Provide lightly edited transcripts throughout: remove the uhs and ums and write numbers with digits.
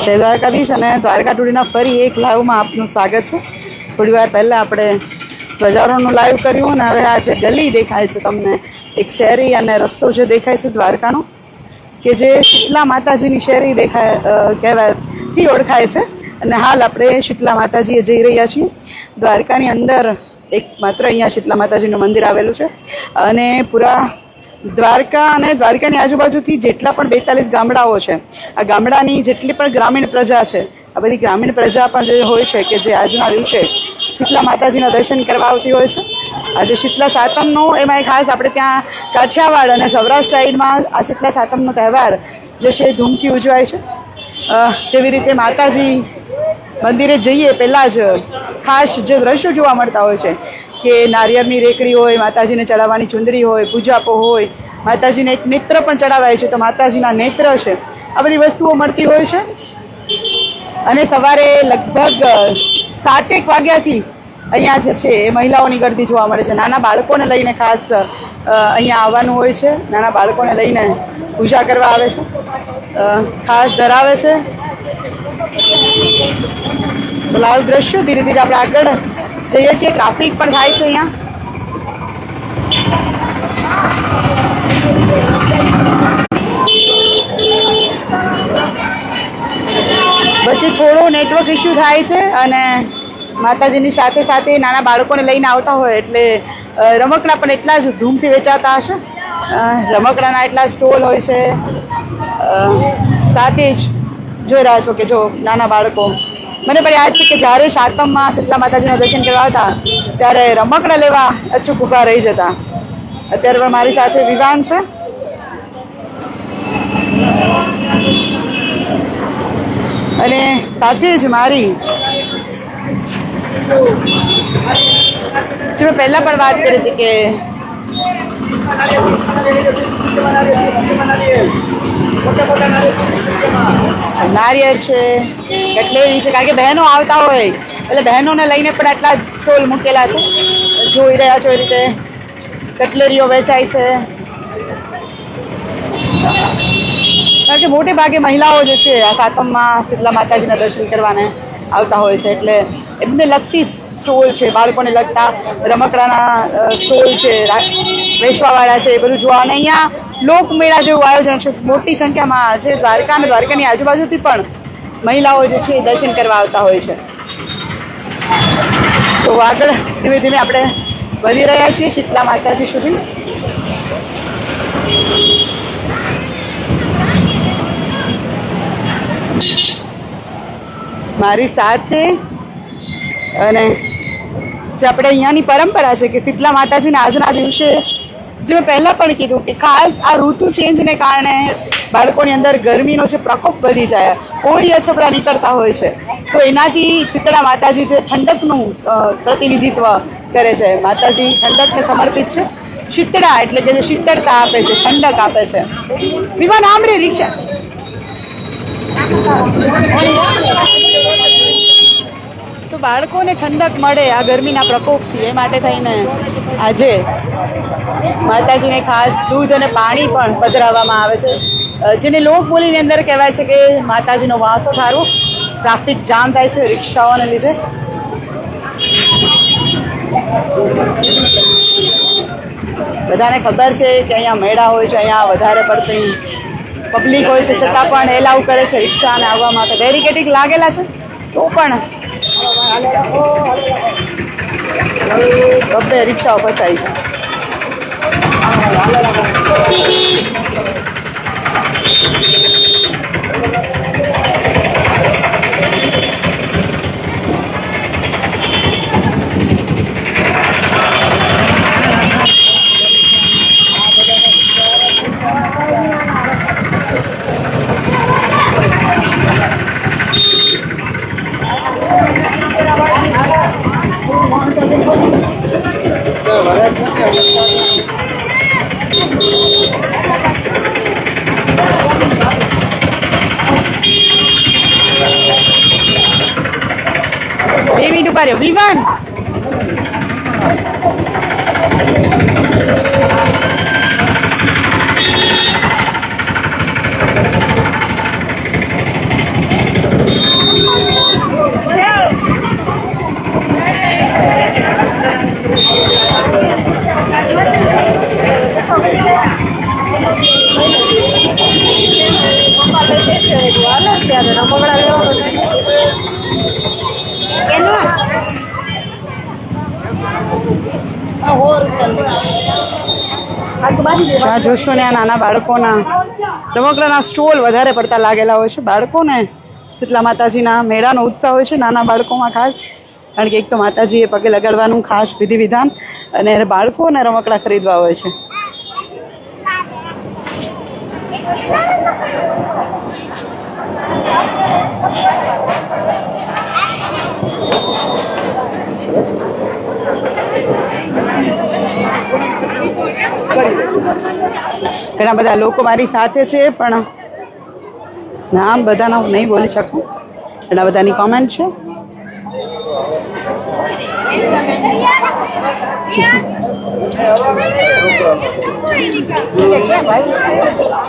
જય દ્વારકાધીશ અને દ્વારકા ટુડીના ફરી એક લાઈવમાં આપનું સ્વાગત છે. થોડી વાર પહેલાં આપણે બજારોનું લાઈવ કર્યું અને હવે આ જે ગલી દેખાય છે તમને, એક શેરી અને રસ્તો જે દેખાય છે દ્વારકાનો, કે જે શીતલા માતાજીની શેરી કહેવાથી ઓળખાય છે. અને હાલ આપણે શીતલા માતાજીએ જઈ રહ્યા છીએ. દ્વારકાની અંદર એક માત્ર અહીંયા શીતલા માતાજીનું મંદિર આવેલું છે અને પૂરા દ્વારકા અને દ્વારકાની આજુબાજુથી જેટલા પણ 42 ગામડાઓ છે, આ ગામડાની જેટલી પણ ગ્રામીણ પ્રજા છે, આ બધી ગ્રામીણ પ્રજા પણ જે હોય છે કે જે આજના દિવસે શીતલા માતાજીના દર્શન કરવા આવતી હોય છે. આજે શીતલા સાતમનો એમાં ખાસ આપણે ત્યાં કાઠિયાવાડ અને સૌરાષ્ટ્ર સાઈડમાં આ શીતલા સાતમનો તહેવાર જે છે ધૂમથી ઉજવાય છે. જેવી રીતે માતાજી મંદિરે જઈએ પહેલાં જ ખાસ જે દ્રશ્યો જોવા મળતા હોય છે કે નારિયેળની રેકડી હોય, માતાજીને ચડાવવાની ચુંદડી હોય, પૂજાપો હોય, માતાજીને એક નેત્ર પણ ચડાવાય છે તો માતાજીના નેત્ર છે, આ બધી વસ્તુઓ મળતી હોય છે. અને સવારે લગભગ 7-1 વાગ્યાથી અહીંયા જે છે એ મહિલાઓની ગરદી જોવા મળે છે. નાના બાળકોને લઈને ખાસ અહીંયા આવવાનું હોય છે, નાના બાળકોને લઈને પૂજા કરવા આવે છે, ખાસ ધરાવે છે. તો લાઈવ દ્રશ્યો ધીરે ધીરે આપણે આગળ જઈએ છીએ. ટ્રાફિક પણ થાય છે અહીંયા. વચ્ચે થોડો નેટવર્ક ઇસ્યુ થાય છે અને માતાજીની સાથે સાથે નાના બાળકોને લઈને આવતા હોય એટલે રમકડા પણ એટલા જ ધૂમથી વેચાતા હશે. રમકડાના એટલા સ્ટોલ હોય છે. સાથે જ જોઈ રહ્યા છો કે જો નાના બાળકો, મને પણ યાદ છે કે જ્યારે સાતમમાં શીતલા માતાજીના દર્શન કરવા હતા ત્યારે રમકડા લેવા અચૂક ઊભા રહી જતા. અત્યારે પણ મારી સાથે વિવાન છે. અને સાથે જ મારી જે મેં પહેલાં પણ વાત કરી હતી કે નારિયેળ છે, કટલેરી છે, કારણ કે બહેનો આવતા હોય એટલે બહેનોને લઈને પણ આટલા જ સ્ટોલ મૂકેલા છે. જોઈ રહ્યા છો એ રીતે કટલેરીઓ વેચાય છે. કારણ કે મોટે ભાગે મહિલાઓ જે છે આ સાતમમાં શીતલા માતાજીના દર્શન કરવાને આવતા હોય છે એટલે એમને લગતી જ સ્ટોલ છે, બાળકોને લગતા રમકડાના સ્ટોલ છે, વેચવાવાળા છે, એ બધું જોવા. અને અહીંયા લોકમેળા જેવું આયોજન છે. મોટી સંખ્યામાં જે દ્વારકા અને દ્વારકાની આજુબાજુથી પણ મહિલાઓ જે છે એ દર્શન કરવા આવતા હોય છે. તો આગળ ધીમે ધીમે આપણે વધી રહ્યા છીએ શીતલા માતાજી સુધી. મારી સાથે અને જે આપણે અહીંયાની પરંપરા છે કે શીતલા માતાજીના આજના દિવસે જે મેં પહેલાં પણ કીધું કે ખાસ આ ઋતુ ચેન્જને કારણે બાળકોની અંદર ગરમીનો જે પ્રકોપ વધી જાય, કોળી અછબડા નીકળતા હોય છે, તો એનાથી શીતળા માતાજી જે ઠંડકનું પ્રતિનિધિત્વ કરે છે. માતાજી ઠંડકને સમર્પિત છે. શીતળા એટલે કે જે શીતળતા આપે છે, ઠંડક આપે છે. વિમાન આમરે રિક્ષા તો બાળકોને ઠંડક મળે આ ગરમીના પ્રકોપથી, એ માટે થઈને આજે માતાજીને ખાસ દૂધ અને પાણી પણ પધરાવવામાં આવે છે. જેને લોકબોલીની અંદર કહેવાય છે કે માતાજીનો વાંસો ઠારવો. ટ્રાફિક જામ થાય છે રિક્ષાઓને લીધે. બધાને ખબર છે કે અહીંયા મેળા હોય છે, અહીંયા વધારે પડતી પબ્લિક હોય છે, છતાં પણ એલાઉ કરે છે રિક્ષાને આવવા માટે. બેરિકેડિંગ લાગેલા છે તો પણ બબ્બે રિક્ષાઓ ફસાઈ છે. વિમાન જ્યાં જોશો ને આ નાના બાળકોના રમકડાના સ્ટોલ વધારે પડતા લાગેલા હોય છે. બાળકોને શીતલા માતાજીના મેળાનો ઉત્સાહ હોય છે નાના બાળકોમાં ખાસ, કારણ કે એક તો માતાજીએ પગે લગાડવાનું ખાસ વિધિ વિધાન, અને બાળકોને રમકડા ખરીદવા હોય છે. ઘણા બધા લોકો મારી સાથે છે, પણ નામ બધાના હું નહીં બોલી શકું. ઘણા બધાની કોમેન્ટ છે.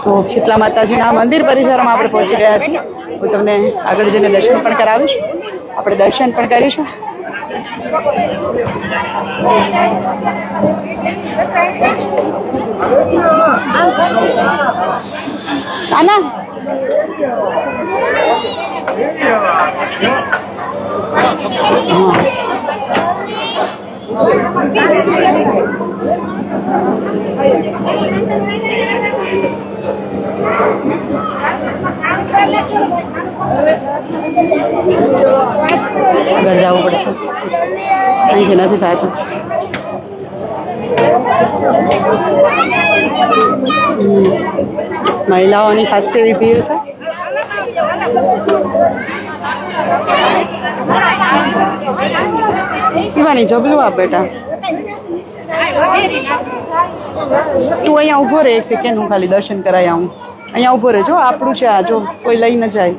તો શીતલા માતાજીના મંદિર પરિસરમાં આપણે પહોંચી ગયા છીએ. હું તમને આગળ જઈને દર્શન પણ કરાવીશ. આપણે દર્શન પણ કરીશું. આના આગળ જવું પડશે, અહીંથી નથી થતું. મહિલાઓની ખાસ એવી ભીડ છે. પીવાની જબલું આપ બેટા. તું અહીંયા ઊભો રહે, એક સેકન્ડ હું ખાલી દર્શન કરાવી આવું. અહીંયા ઊભો રહેજો, આપણું છે આ, જો કોઈ લઈ ન જાય.